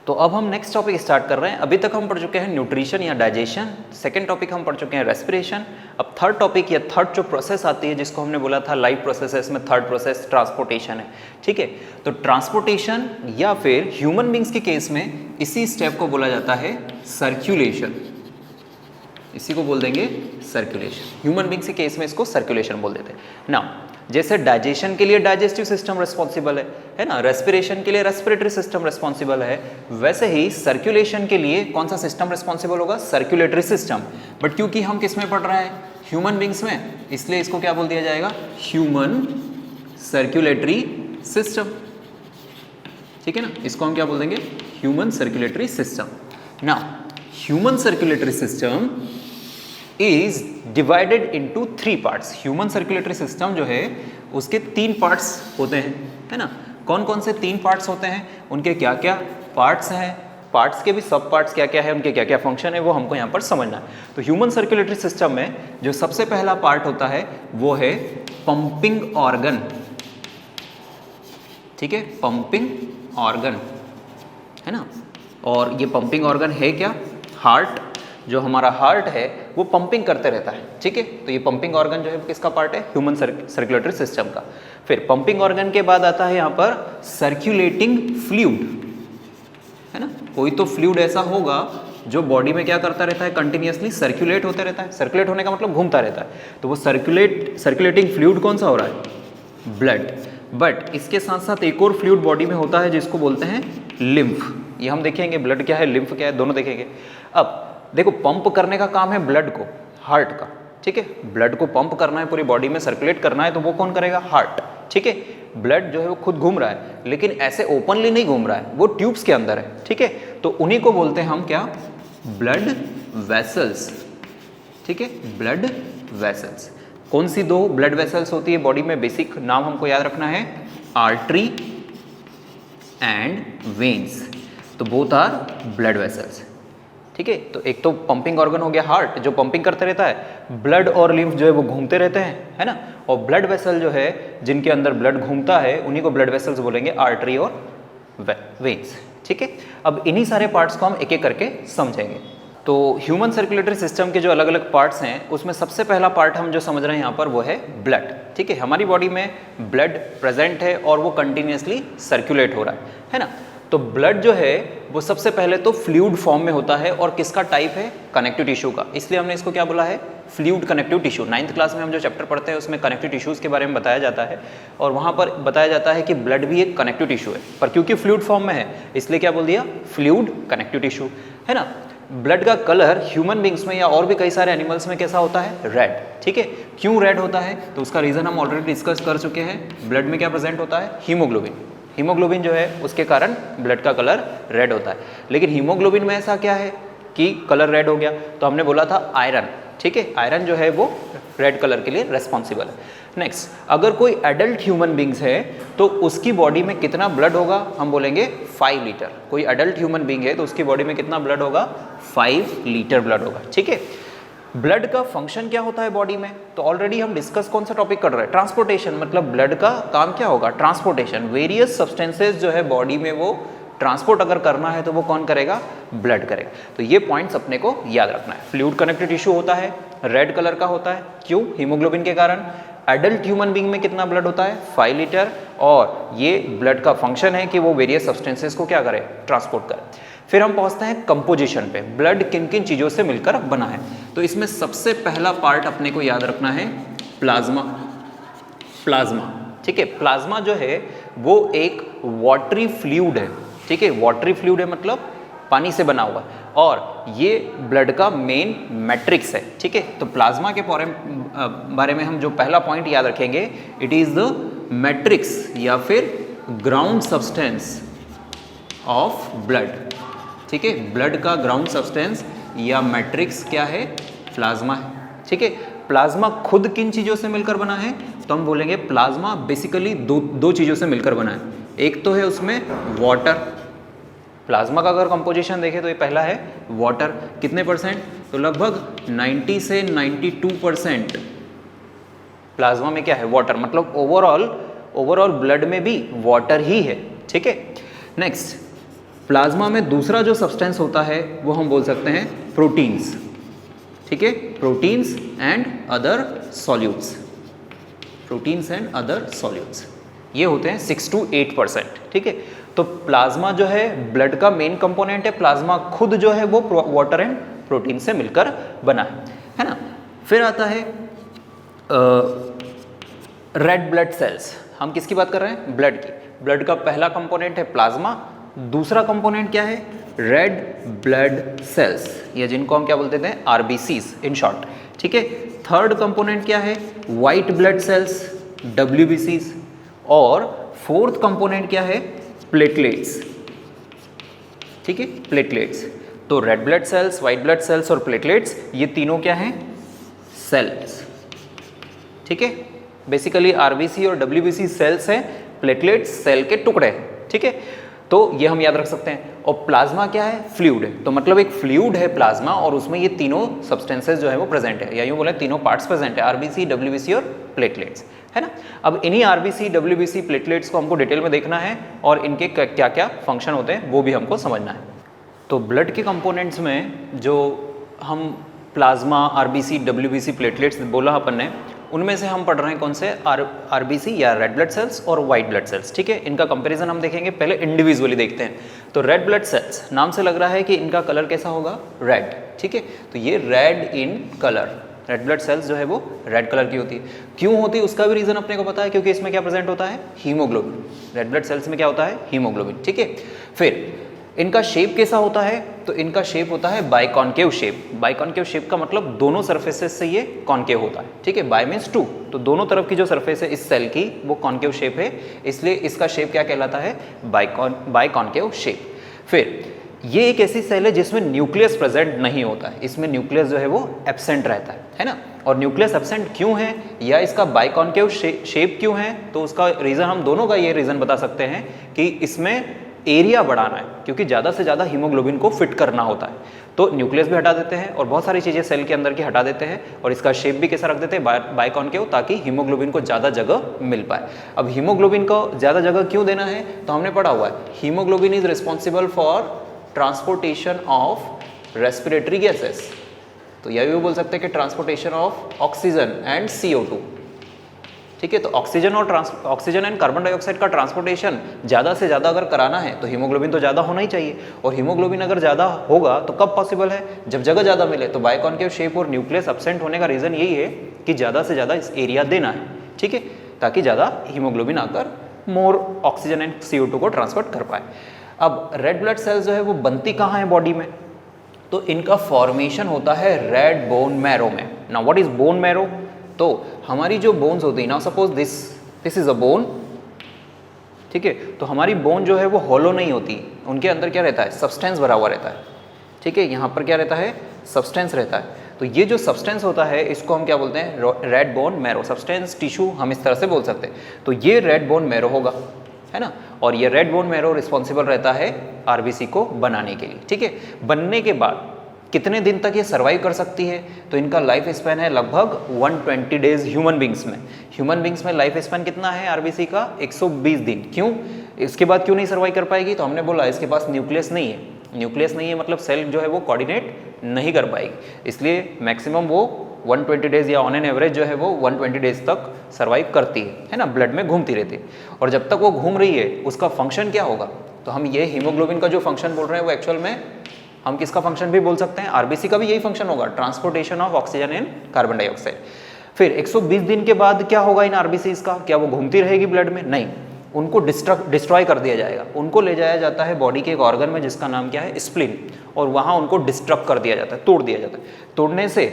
तो अब हम नेक्स्ट टॉपिक स्टार्ट कर रहे हैं। अभी तक हम पढ़ चुके हैं न्यूट्रिशन या डाइजेशन, सेकंड टॉपिक हम पढ़ चुके हैं रेस्पिरेशन। अब थर्ड टॉपिक या थर्ड जो प्रोसेस आती है जिसको हमने बोला था लाइफ प्रोसेस है, इसमें थर्ड प्रोसेस ट्रांसपोर्टेशन है। ठीक है, तो ट्रांसपोर्टेशन या फिर ह्यूमन बींग्स के केस में इसी स्टेप को बोला जाता है सर्कुलेशन। इसी को बोल देंगे सर्कुलेशन। ह्यूमन बींग्स के केस में इसको सर्कुलेशन बोल देते हैं ना। जैसे डाइजेशन के लिए डाइजेस्टिव सिस्टम रिस्पॉन्सिबल है ना, रेस्पिरेशन के लिए रेस्पिरेटरी सिस्टम रिस्पॉन्सिबल है, वैसे ही सर्कुलेशन के लिए कौन सा सिस्टम रिस्पॉन्सिबल होगा? Circulatory system. बट क्योंकि हम किस में पढ़ रहे हैं? ह्यूमन बींग्स में, इसलिए इसको क्या बोल दिया जाएगा? Human circulatory system. ठीक है ना, इसको हम क्या बोल देंगे? Human circulatory system. ना human circulatory system is divided into 3 parts. Human circulatory system जो है उसके 3 पार्ट्स होते हैं, है ना। कौन कौन से 3 पार्ट्स होते हैं, उनके क्या क्या पार्ट्स हैं, पार्ट्स के भी सब पार्ट्स क्या क्या है, उनके क्या क्या फंक्शन है, वो हमको यहाँ पर समझना है। तो ह्यूमन सर्कुलेटरी सिस्टम में जो सबसे पहला पार्ट होता है वो है पंपिंग ऑर्गन। ठीक है, पंपिंग ऑर्गन है ना। और ये पंपिंग ऑर्गन है क्या? हार्ट। जो हमारा हार्ट है वो पंपिंग करते रहता है। ठीक है, तो ये पंपिंग ऑर्गन जो है किसका पार्ट है? ह्यूमन सर्कुलेटरी सिस्टम का। फिर पंपिंग ऑर्गन के बाद आता है यहाँ पर सर्कुलेटिंग फ्लूइड, है ना। कोई तो फ्लूइड ऐसा होगा जो बॉडी में क्या करता रहता है? कंटिन्यूअसली सर्कुलेट होते रहता है। सर्कुलेट होने का मतलब घूमता रहता है। तो वो सर्कुलेटिंग फ्लूइड कौन सा हो रहा है? ब्लड। बट इसके साथ साथ एक और फ्लूइड बॉडी में होता है जिसको बोलते हैं लिम्फ। ये हम देखेंगे ब्लड क्या है, लिम्फ क्या है, दोनों देखेंगे। अब देखो, पंप करने का काम है ब्लड को, हार्ट का। ठीक है, ब्लड को पंप करना है, पूरी बॉडी में सर्कुलेट करना है, तो वो कौन करेगा? हार्ट। ठीक है, ब्लड जो है वो खुद घूम रहा है, लेकिन ऐसे ओपनली नहीं घूम रहा है, वो ट्यूब्स के अंदर है। ठीक है, तो उन्हीं को बोलते हैं हम क्या? Blood vessels. ठीक है, ब्लड वेसल्स। कौन सी 2 ब्लड वेसल्स होती है बॉडी में? बेसिक नाम हमको याद रखना है, आर्टरी एंड वेन्स। तो बोथ आर ब्लड वेसल्स। ठीक है, तो एक तो पंपिंग ऑर्गन हो गया हार्ट, जो पंपिंग करते रहता है, ब्लड और लिम्फ जो है वो घूमते रहते हैं, है ना। और ब्लड वेसल जो है जिनके अंदर ब्लड घूमता है उन्हीं को ब्लड वेसल्स बोलेंगे, आर्टरी और वेन्स। ठीक है, अब इन्हीं सारे पार्ट्स को हम एक एक करके समझेंगे। तो ह्यूमन सर्कुलेटरी सिस्टम के जो अलग अलग पार्ट्स हैं उसमें सबसे पहला पार्ट हम जो समझ रहे हैं यहाँ पर वो है ब्लड। ठीक है, हमारी बॉडी में ब्लड प्रेजेंट है और वो कंटिन्यूसली सर्कुलेट हो रहा है ना। तो ब्लड जो है वो सबसे पहले तो फ्लूइड फॉर्म में होता है, और किसका टाइप है? कनेक्टिव टिश्यू का। इसलिए हमने इसको क्या बोला है? Fluid connective tissue. 9th class में हम जो चैप्टर पढ़ते हैं उसमें कनेक्टिव टिश्यूज़ के बारे में बताया जाता है, और वहाँ पर बताया जाता है कि ब्लड भी एक कनेक्टिव टिश्यू है, पर क्योंकि फ्लूइड फॉर्म में है इसलिए क्या बोल दिया? फ्लूइड कनेक्टिव टिश्यू, है ना। ब्लड का कलर ह्यूमन बींग्स में या और भी कई सारे एनिमल्स में कैसा होता है? रेड। ठीक है, क्यों रेड होता है? तो उसका रीज़न हम ऑलरेडी डिस्कस कर चुके हैं। ब्लड में क्या प्रेजेंट होता है? हीमोग्लोबिन। हीमोग्लोबिन जो है उसके कारण ब्लड का कलर रेड होता है। लेकिन हीमोग्लोबिन में ऐसा क्या है कि कलर रेड हो गया? तो हमने बोला था आयरन। ठीक है, आयरन जो है वो रेड कलर के लिए रेस्पॉन्सिबल है। नेक्स्ट, अगर कोई एडल्ट ह्यूमन बींग्स है तो उसकी बॉडी में कितना ब्लड होगा? हम बोलेंगे 5 लीटर। कोई एडल्ट ह्यूमन बींग है तो उसकी बॉडी में कितना ब्लड होगा? 5 लीटर ब्लड होगा। ठीक है, ब्लड का फंक्शन क्या होता है बॉडी में? तो ऑलरेडी हम डिस्कस कौन सा टॉपिक कर रहे हैं? ट्रांसपोर्टेशन। मतलब ब्लड का काम क्या होगा? ट्रांसपोर्टेशन। वेरियस सब्सटेंसेज जो है बॉडी में वो ट्रांसपोर्ट अगर करना है तो वो कौन करेगा? ब्लड करेगा। तो ये पॉइंट्स अपने को याद रखना है। फ्लूइड कनेक्टिव टिश्यू होता है, रेड कलर का होता है, क्यों? हीमोग्लोबिन के कारण। एडल्ट ह्यूमन बींग में कितना ब्लड होता है? 5 लीटर। और ये ब्लड का फंक्शन है कि वो वेरियस सब्सटेंसेज को क्या करे? ट्रांसपोर्ट करे। फिर हम पहुंचते हैं कंपोजिशन पे। ब्लड किन किन चीज़ों से मिलकर बना है? तो इसमें सबसे पहला पार्ट अपने को याद रखना है प्लाज्मा। प्लाज्मा, ठीक है, प्लाज्मा जो है वो एक वाटरी फ्लूइड है। ठीक है, वाटरी फ्लूइड है मतलब पानी से बना हुआ, और ये ब्लड का मेन मैट्रिक्स है। ठीक है, तो प्लाज्मा के बारे में हम जो पहला पॉइंट याद रखेंगे, इट इज़ द मैट्रिक्स या फिर ग्राउंड सब्सटेंस ऑफ ब्लड। ठीक है, ब्लड का ग्राउंड सब्सटेंस या मैट्रिक्स क्या है? प्लाज्मा है। ठीक है, प्लाज्मा खुद किन चीज़ों से मिलकर बना है? तो हम बोलेंगे प्लाज्मा बेसिकली दो चीज़ों से मिलकर बना है। एक तो है उसमें वाटर। प्लाज्मा का अगर कंपोजिशन देखें तो ये पहला है वाटर। कितने परसेंट? तो लगभग 90 से 92% प्लाज्मा में क्या है? वाटर। मतलब ओवरऑल ब्लड में भी वाटर ही है। ठीक है, नेक्स्ट, प्लाज्मा में दूसरा जो सब्सटेंस होता है वो हम बोल सकते हैं प्रोटीन्स, ठीक है, proteins and other solutes, proteins and other solutes, ये होते हैं 6 to 8%, ठीक है। तो प्लाज्मा जो है ब्लड का मेन कंपोनेंट है, प्लाज्मा खुद जो है वो वाटर एंड प्रोटीन से मिलकर बना है ना। फिर आता है रेड ब्लड सेल्स। हम किसकी बात कर रहे हैं? ब्लड की। ब्लड का पहला कंपोनेंट है प्लाज्मा, दूसरा कंपोनेंट क्या है? रेड ब्लड सेल्स, या जिनको हम क्या बोलते थे? आरबीसीज इन शॉर्ट, ठीक है। थर्ड कंपोनेंट क्या है? वाइट ब्लड सेल्स, डब्ल्यूबीसीज। और फोर्थ कंपोनेंट क्या है? प्लेटलेट्स, ठीक है, प्लेटलेट्स। तो red blood cells, white blood sales और प्लेटलेट्स, ये तीनों क्या हैं? सेल्स, ठीक है। बेसिकली आरबीसी और डब्ल्यूबीसी सेल्स हैं, प्लेटलेट्स सेल के टुकड़े हैं, ठीक है। तो ये हम याद रख सकते हैं। और प्लाज्मा क्या है? फ्लूइड है। तो मतलब एक फ्लूइड है प्लाज्मा, और उसमें ये तीनों सब्सटेंसेस जो है वो प्रेजेंट है, या यूँ बोले तीनों पार्ट्स प्रेजेंट है, आरबीसी, डब्ल्यूबीसी और प्लेटलेट्स, है ना। अब इन्हीं आरबीसी, डब्ल्यूबीसी, प्लेटलेट्स को हमको डिटेल में देखना है और इनके क्या क्या फंक्शन होते हैं वो भी हमको समझना है। तो ब्लड के कंपोनेंट्स में जो हम प्लाज्मा, आरबीसी, डब्ल्यूबीसी, प्लेटलेट्स बोला अपन ने, उनमें से हम पढ़ रहे हैं कौन से? आरबीसी या रेड ब्लड सेल्स और वाइट ब्लड सेल्स, ठीक है। इनका कंपैरिजन हम देखेंगे, पहले इंडिविजुअली देखते हैं। तो रेड ब्लड सेल्स, नाम से लग रहा है कि इनका कलर कैसा होगा? रेड, ठीक है। तो ये red in colour, red blood cells जो है वो रेड कलर की होती है। क्यों होती है उसका भी रीज़न अपने को पता है, क्योंकि इसमें क्या प्रेजेंट होता है? हीमोग्लोबिन। रेड ब्लड सेल्स में क्या होता है? हीमोग्लोबिन, ठीक है। फिर इनका शेप कैसा होता है? तो इनका शेप होता है बाइकॉन्केव शेप। बाइकॉन्केव शेप का मतलब दोनों सरफेसेस से ये कॉन्केव होता है, ठीक है। बाय मीन्स टू, तो दोनों तरफ की जो सरफेस है इस सेल की वो कॉन्केव शेप है, इसलिए इसका शेप क्या कहलाता है? बाइकॉन्केव शेप। फिर ये एक ऐसी सेल है जिसमें न्यूक्लियस प्रेजेंट नहीं होता है, इसमें न्यूक्लियस जो है वो एब्सेंट रहता है ना। और न्यूक्लियस एब्सेंट क्यों है, या इसका बाइकॉन्केव शेप क्यों है? तो उसका रीज़न, हम दोनों का ये रीज़न बता सकते हैं कि इसमें एरिया बढ़ाना है, क्योंकि ज़्यादा से ज़्यादा हीमोग्लोबिन को फिट करना होता है। तो न्यूक्लियस भी हटा देते हैं और बहुत सारी चीज़ें सेल के अंदर की हटा देते हैं, और इसका शेप भी कैसा रख देते हैं? बाइकॉन्केव, ताकि हीमोग्लोबिन को ज़्यादा जगह मिल पाए। अब हीमोग्लोबिन को ज़्यादा जगह क्यों देना है? तो हमने पढ़ा हुआ है, haemoglobin is responsible for transportation of respiratory gases. तो यह भी बोल सकते हैं कि transportation of oxygen and CO2, ठीक है। तो ऑक्सीजन एंड कार्बन डाइऑक्साइड का ट्रांसपोर्टेशन ज़्यादा से ज़्यादा अगर कराना है तो हीमोग्लोबिन तो ज़्यादा होना ही चाहिए, और हीमोग्लोबिन अगर ज़्यादा होगा तो कब पॉसिबल है? जब जगह ज़्यादा मिले। तो बाइकॉन्केव शेप और न्यूक्लियस एब्सेंट होने का रीज़न यही है कि ज़्यादा से ज़्यादा इस एरिया देना है, ठीक है, ताकि ज़्यादा हीमोग्लोबिन आकर मोर ऑक्सीजन एंड CO2 को ट्रांसपोर्ट कर पाए। अब रेड ब्लड सेल्स जो है वो बनती कहाँ है बॉडी में? तो इनका फॉर्मेशन होता है रेड बोन मैरो में। Now what is bone marrow? तो हमारी जो बोन्स होती है, now suppose this is a bone, ठीक है। तो हमारी बोन जो है वो हॉलो नहीं होती, उनके अंदर क्या रहता है? सब्सटेंस भरा हुआ रहता है, ठीक है। यहाँ पर क्या रहता है? सब्सटेंस रहता है। तो ये जो सब्सटेंस होता है इसको हम क्या बोलते हैं? Red bone marrow. Substance, tissue हम इस तरह से बोल सकते हैं। तो ये रेड बोन मैरो होगा, है ना। और ये रेड बोन मैरो रिस्पॉन्सिबल रहता है आरबीसी को बनाने के लिए, ठीक है। बनने के बाद कितने दिन तक ये सर्वाइव कर सकती है? तो इनका लाइफ स्पैन है लगभग 120 डेज ह्यूमन बींग्स में। ह्यूमन बींग्स में लाइफ स्पैन कितना है आरबीसी का? 120 दिन। क्यों? इसके बाद क्यों नहीं सर्वाइव कर पाएगी? तो हमने बोला इसके पास न्यूक्लियस नहीं है। न्यूक्लियस नहीं है मतलब सेल जो है वो कोऑर्डिनेट नहीं कर पाएगी, इसलिए मैक्सिमम वो 120 डेज या ऑन एन एवरेज जो है वो 120 डेज तक सर्वाइव करती है ना, ब्लड में घूमती रहती है। और जब तक वो घूम रही है उसका फंक्शन क्या होगा? तो हम ये हीमोग्लोबिन का जो फंक्शन बोल रहे हैं वो एक्चुअल में हम किसका फंक्शन भी बोल सकते हैं? आरबीसी का भी यही फंक्शन होगा, transportation of oxygen and carbon dioxide. फिर 120 दिन के बाद क्या होगा इन आरबीसी का? क्या वो घूमती रहेगी ब्लड में? नहीं, उनको डिस्ट्रॉय कर दिया जाएगा। उनको ले जाया जाता है बॉडी के एक ऑर्गन में जिसका नाम क्या है? स्प्लीन, और वहाँ उनको डिस्ट्रक्ट कर दिया जाता है, तोड़ दिया जाता है। तोड़ने से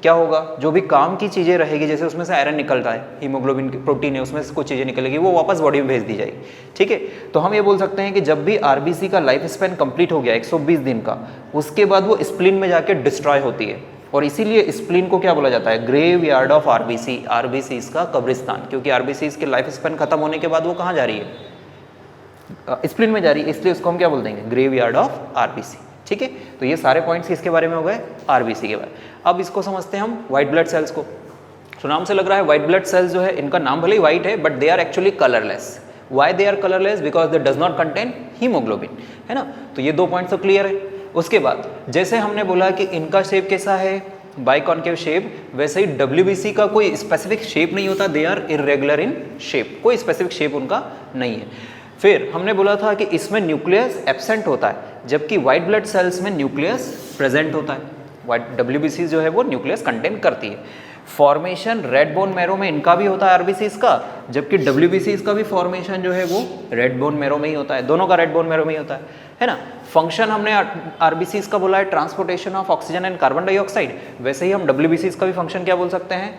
क्या होगा? जो भी काम की चीज़ें रहेगी, जैसे उसमें से आयरन निकलता है, हीमोग्लोबिन की प्रोटीन है, उसमें से कुछ चीज़ें निकलेगी, वो वापस बॉडी में भेज दी जाएगी, ठीक है। तो हम ये बोल सकते हैं कि जब भी आरबीसी का लाइफ स्पैन कंप्लीट हो गया 120 दिन का, उसके बाद वो स्प्लीन में जाके डिस्ट्रॉय होती है, और इसीलिए स्प्लीन को क्या बोला जाता है? Graveyard of RBC. RBC इसका कब्रिस्तान, क्योंकि आरबीसी इसके लाइफ स्पैन खत्म होने के बाद वो कहाँ जा रही है? स्प्लीन में जा रही है, इसलिए उसको हम क्या बोल देंगे? ग्रेव यार्ड ऑफ आरबीसी, ठीक है। तो ये सारे पॉइंट्स किसके बारे में हो गए? आरबीसी के बारे में। अब इसको समझते हैं हम व्हाइट ब्लड सेल्स को। तो नाम से लग रहा है व्हाइट ब्लड सेल्स जो है, इनका नाम भले ही व्हाइट है but they are actually colourless. Why they are colourless, because they does not contain haemoglobin, है ना। तो ये 2 पॉइंट्स तो क्लियर है। उसके बाद जैसे हमने बोला कि इनका शेप कैसा है, बाइकॉन्केव शेप, वैसे ही WBC का कोई स्पेसिफिक शेप नहीं होता, they are irregular in shape, कोई स्पेसिफिक शेप उनका नहीं है। फिर हमने बोला था कि इसमें न्यूक्लियस एब्सेंट होता है, जबकि वाइट ब्लड सेल्स में न्यूक्लियस प्रेजेंट होता है। वाइट WBC जो है वो न्यूक्लियस कंटेन करती है। फॉर्मेशन रेड बोन मैरो में इनका भी होता है RBCs का, जबकि WBCs का भी फॉर्मेशन जो है वो रेड बोन मैरो में ही होता है, दोनों का रेड बोन मैरो में ही होता है ना। फंक्शन हमने RBCs का बोला है transportation of oxygen and carbon dioxide, वैसे ही हम WBCs का भी फंक्शन क्या बोल सकते हैं,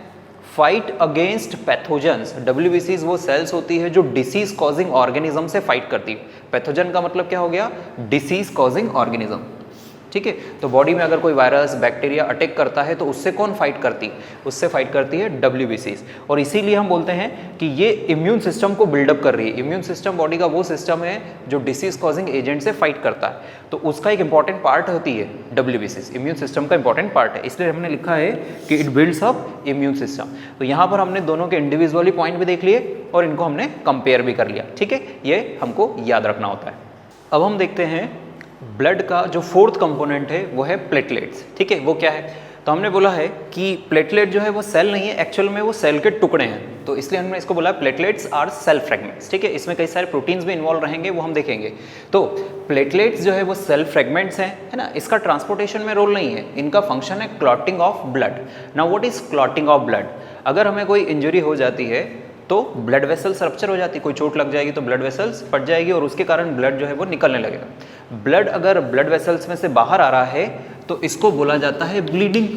फाइट अगेंस्ट पैथोजेंस। WBCs वो सेल्स होती है जो डिसीज कॉजिंग ऑर्गेनिज्म से फाइट करती है। पैथोजन का मतलब क्या हो गया, डिसीज कॉजिंग ऑर्गेनिज्म, ठीक है। तो बॉडी में अगर कोई वायरस बैक्टीरिया अटैक करता है तो उससे कौन फाइट करती है, उससे फाइट करती है WBCs। और इसीलिए हम बोलते हैं कि ये इम्यून सिस्टम को बिल्डअप कर रही है। इम्यून सिस्टम बॉडी का वो सिस्टम है जो डिसीज कॉजिंग एजेंट से फाइट करता है, तो उसका एक इंपॉर्टेंट पार्ट होती है WBCs, इम्यून सिस्टम का इंपॉर्टेंट पार्ट है। इसलिए हमने लिखा है कि it builds up immune system. तो यहाँ पर हमने दोनों के इंडिविजुअली पॉइंट भी देख लिए और इनको हमने कंपेयर भी कर लिया, ठीक है। ये हमको याद रखना होता है। अब हम देखते हैं ब्लड का जो 4th कंपोनेंट है वो है प्लेटलेट्स, ठीक है। वो क्या है, तो हमने बोला है कि प्लेटलेट जो है वो सेल नहीं है, एक्चुअल में वो सेल के टुकड़े हैं, तो इसलिए हमने इसको बोला प्लेटलेट्स आर सेल फ्रेगमेंट्स, ठीक है। इसमें कई सारे प्रोटीन्स भी इन्वॉल्व रहेंगे, वो हम देखेंगे। तो प्लेटलेट्स जो है वो सेल फ्रेगमेंट्स हैं, है ना। इसका ट्रांसपोर्टेशन में रोल नहीं है, इनका फंक्शन है clotting of blood. Now what is clotting of blood, अगर हमें कोई इंजरी हो जाती है तो ब्लड वेसल्स रप्चर हो जाती है, कोई चोट लग जाएगी तो ब्लड वेसल्स फट जाएगी और उसके कारण ब्लड जो है वो निकलने लगेगा। ब्लड अगर ब्लड वेसल्स में से बाहर आ रहा है तो इसको बोला जाता है ब्लीडिंग।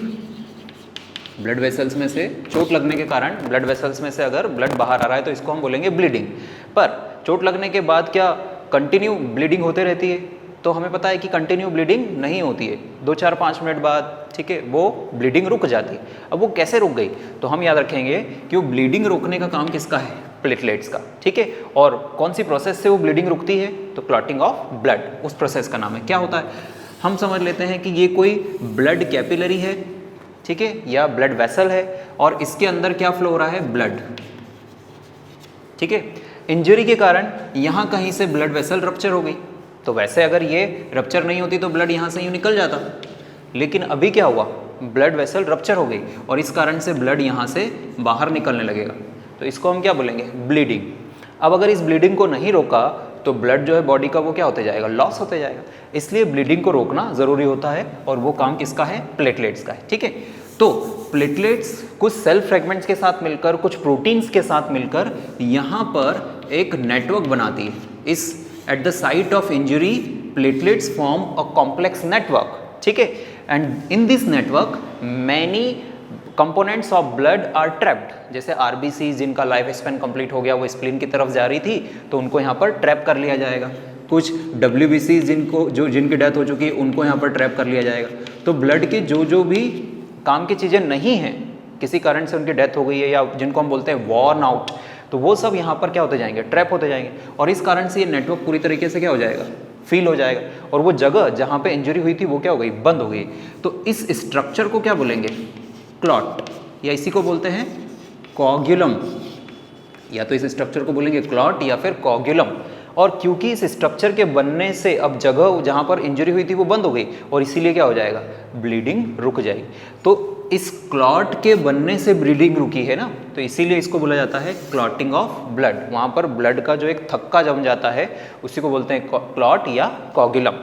ब्लड वेसल्स में से चोट लगने के कारण ब्लड वेसल्स में से अगर ब्लड बाहर आ रहा है तो इसको हम बोलेंगे ब्लीडिंग। पर चोट लगने के बाद क्या कंटिन्यू ब्लीडिंग होते रहती है, तो हमें पता है कि कंटिन्यू ब्लीडिंग नहीं होती है, 2-4-5 मिनट बाद, ठीक है, वो ब्लीडिंग रुक जाती है। अब वो कैसे रुक गई, तो हम याद रखेंगे कि वो ब्लीडिंग रोकने का काम किसका है, प्लेटलेट्स का, ठीक है। और कौन सी प्रोसेस से वो ब्लीडिंग रुकती है, तो क्लॉटिंग ऑफ ब्लड, उस प्रोसेस का नाम है। क्या होता है, हम समझ लेते हैं कि ये कोई ब्लड कैपिलरी है, ठीक है, या ब्लड वेसल है और इसके अंदर क्या फ्लो हो रहा है, ब्लड, ठीक है। इंजरी के कारण यहाँ कहीं से ब्लड वेसल रप्चर हो गई, तो वैसे अगर ये रप्चर नहीं होती तो ब्लड यहाँ से यूँ निकल जाता, लेकिन अभी क्या हुआ, ब्लड वेसल रप्चर हो गई और इस कारण से ब्लड यहाँ से बाहर निकलने लगेगा, तो इसको हम क्या बोलेंगे, ब्लीडिंग। अब अगर इस ब्लीडिंग को नहीं रोका तो ब्लड जो है बॉडी का वो क्या होते जाएगा, लॉस होते जाएगा। इसलिए ब्लीडिंग को रोकना ज़रूरी होता है और वो काम किसका है, प्लेटलेट्स का है, ठीक है। तो प्लेटलेट्स कुछ सेल फ्रेगमेंट्स के साथ मिलकर, कुछ प्रोटीन्स के साथ मिलकर यहाँ पर एक नेटवर्क बनाती है। इस at the site of injury platelets form a complex network, ठीक है। And in this network many components of blood are trapped. जैसे RBC जिनका लाइफ स्पैन कंप्लीट हो गया, वो स्प्लीन की तरफ जा रही थी तो उनको यहाँ पर ट्रैप कर लिया जाएगा। कुछ WBC जिनकी डेथ हो चुकी है उनको यहाँ पर ट्रैप कर लिया जाएगा। तो ब्लड के जो भी काम की चीज़ें नहीं हैं, किसी कारण से उनकी डेथ हो गई है या जिनको हम बोलते हैं वॉर्न आउट, तो वो सब यहाँ पर क्या होते जाएंगे, ट्रैप होते जाएंगे और इस कारण से ये नेटवर्क पूरी तरीके से क्या हो जाएगा, फील हो जाएगा और वो जगह जहाँ पे इंजरी हुई थी वो क्या हो गई, बंद हो गई। तो इस स्ट्रक्चर को क्या बोलेंगे, क्लॉट, या इसी को बोलते हैं कोगुलम। या तो इस स्ट्रक्चर को बोलेंगे क्लॉट या फिर कोगुलम। और क्योंकि इस स्ट्रक्चर के बनने से अब जगह जहाँ पर इंजरी हुई थी वो बंद हो गई और इसीलिए क्या हो जाएगा, ब्लीडिंग रुक जाएगी। तो इस क्लॉट के बनने से ब्लीडिंग रुकी है ना, तो इसीलिए इसको बोला जाता है क्लॉटिंग ऑफ ब्लड। वहाँ पर ब्लड का जो एक थक्का जम जाता है उसी को बोलते हैं क्लॉट या कोगुलम,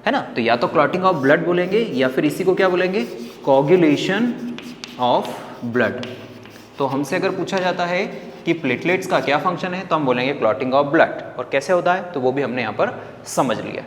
है ना। तो या तो क्लॉटिंग ऑफ ब्लड बोलेंगे या फिर इसी को क्या बोलेंगे, कोगुलेशन ऑफ ब्लड। तो हमसे अगर पूछा जाता है कि प्लेटलेट्स का क्या फंक्शन है तो हम बोलेंगे क्लॉटिंग ऑफ ब्लड, और कैसे होता है तो वो भी हमने यहाँ पर समझ लिया।